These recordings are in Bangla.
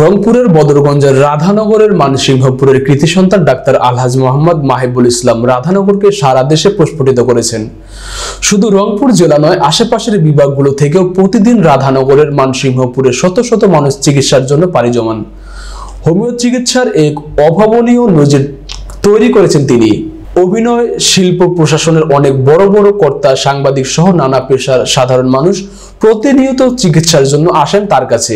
রংপুরের বদরগঞ্জের রাধানগরের মানসিংহপুরের কৃতি সন্তান ডাক্তার আলহাজ মোহাম্মদ মাহিবুল ইসলাম রাধানগরকে সারা দেশে প্রস্ফুটিত করেছেন। শুধু রংপুর জেলা নয়, আশেপাশের বিভাগগুলো থেকেও প্রতিদিন রাধানগরের মানসিংহপুরে শত শত মানুষ চিকিৎসার জন্য পাড়ি জমান। হোমিও চিকিৎসার এক অভাবনীয় নজির তৈরি করেছেন তিনি। অভিনয়, শিল্প, প্রশাসনের অনেক বড় বড় কর্তা, সাংবাদিক সহ নানা পেশার সাধারণ মানুষ প্রতিনিয়ত চিকিৎসার জন্য আসেন তার কাছে।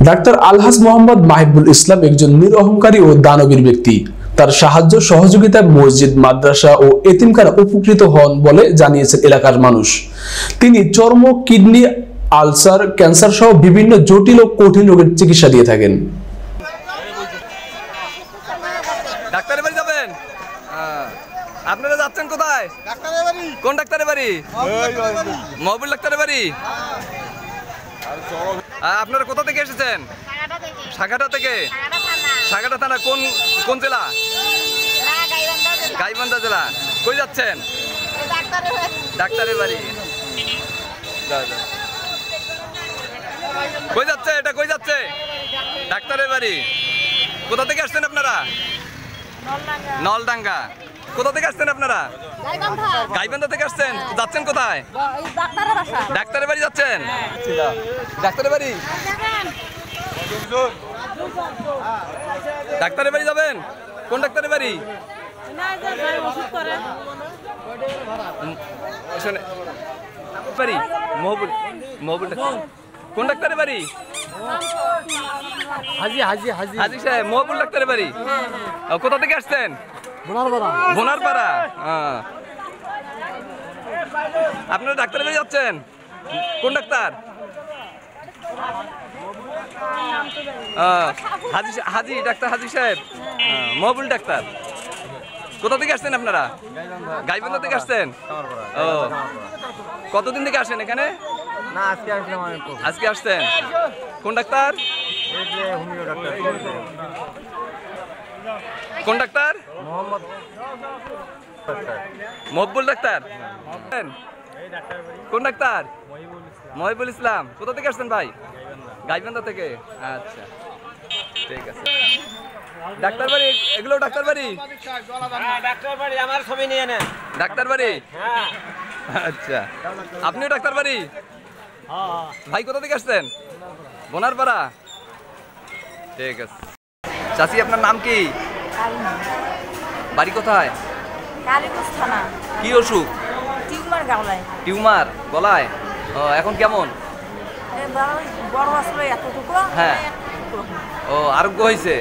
ডাক্তার আলহাজ মোহাম্মদ মাহিবুল ইসলাম একজন নিরহংকারী ও দানবীর ব্যক্তি। তার সাহায্য সহযোগিতায় মসজিদ, মাদ্রাসা ও এতিমখানা উপকৃত হন বলে জানিয়েছেন এলাকার মানুষ। তিনি চর্ম, কিডনি, আলসার, ক্যান্সার সহ বিভিন্ন জটিল ও কঠিন রোগের চিকিৎসা দিয়ে থাকেন। ডাক্তারের বাড়ি যাবেন? আপনারা যাচ্ছেন কোথায়? কোন ডাক্তারের বাড়ি? মহবুল ডাক্তারের বাড়ি। আপনারা কোথা থেকে এসেছেন? সাগাটা থেকে। সাগাটা থানা কোন কোন জেলা? গাইবান্ধা জেলা। কই যাচ্ছেন? ডাক্তারের বাড়ি। কই যাচ্ছে এটা? কই যাচ্ছে? ডাক্তারের বাড়ি। কোথা থেকে আসছেন আপনারা? নলডাঙ্গা। কোথা থেকে আসছেন আপনারা? গাইবান্ধা থেকে আসছেন। যাচ্ছেন কোথায়? ডাক্তারের বাড়ি যাচ্ছেন? ডাক্তারের বাড়ি। ডাক্তারের বাড়ি যাবেন? কোন ডাক্তারের বাড়ি? মহবুল। মহবুল কোন ডাক্তারের বাড়ি? হাজি সাহেব, মহবুল ডাক্তারের বাড়ি। কোথা থেকে আসছেন? বোনারপাড়া। আপনারা ডাক্তারের বাড়ি যাচ্ছেন? কোন ডাক্তার? হাজি ডাক্তার, হাজি সাহেব, মহবুল ডাক্তার। কোথা থেকে আসছেন আপনারা? গাইবান্ধা থেকে আসছেন। ও, কতদিন থেকে আসেন এখানে? আজকে আসছেন। কোন ডাক্তার? কোন ডাক্তার? মহবুল ডাক্তার। কোন ডাক্তার? মহিবুল ইসলাম। কোথা থেকে আসছেন ভাই? গাইবান্ধা থেকে। আচ্ছা, ঠিক আছে। ডাক্তার বাড়ি এগুলো? ডাক্তার বাড়ি। ডাক্তার বাড়ি আমার ছবি নিয়ে নেন। ডাক্তার বাড়ি। আচ্ছা, আপনিও ডাক্তার বাড়ি? ভাই কোথা থেকে আসছেন? বোনারপাড়া। ঠিক আছে। চাচি, আপনার নাম কি? বাড়ি কোথায়? কি অসুখ? টিউমার গলায়। এখন কেমন? হ্যাঁ। ও, আরোগ্য হয়েছে,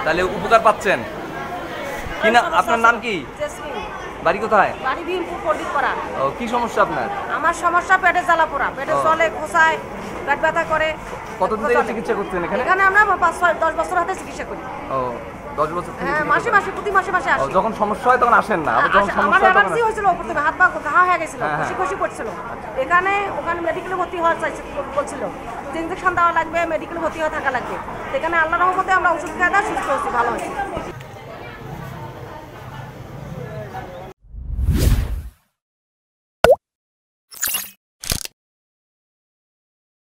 তাহলে উপকার পাচ্ছেন কি না? আপনার নাম কি? বাড়ি কোথায়? ও, কি সমস্যা আপনার? আমার সমস্যা পেটে জ্বালা পোড়া, পেটে চলে, খোসায়, পেট ব্যথা করে। কতদিন থেকে চিকিৎসা করছেন এখানে? এখানে আমরা 5-10 বছর হাতে চিকিৎসা করি। ও, 10 বছর থেকে? হ্যাঁ, মাসে প্রতি মাসে আসি। যখন সমস্যা হয় তখন আসেন না? আবার যখন সমস্যা হয় তখন হয়েছিল, প্রথমে হাত পা ঘা হয়ে গেছিল, খুশি পড়ছিল। ওখানে মেডিকেলে ভর্তি হওয়ার বলছিল, ইনজেকশন দেওয়া লাগবে, মেডিকেলে ভর্তি হয়ে থাকা লাগবে। এখানে আল্লাহর রহমতে আমরা ওষুধ খেয়ে সুস্থ হচ্ছি, ভালো হয়েছে।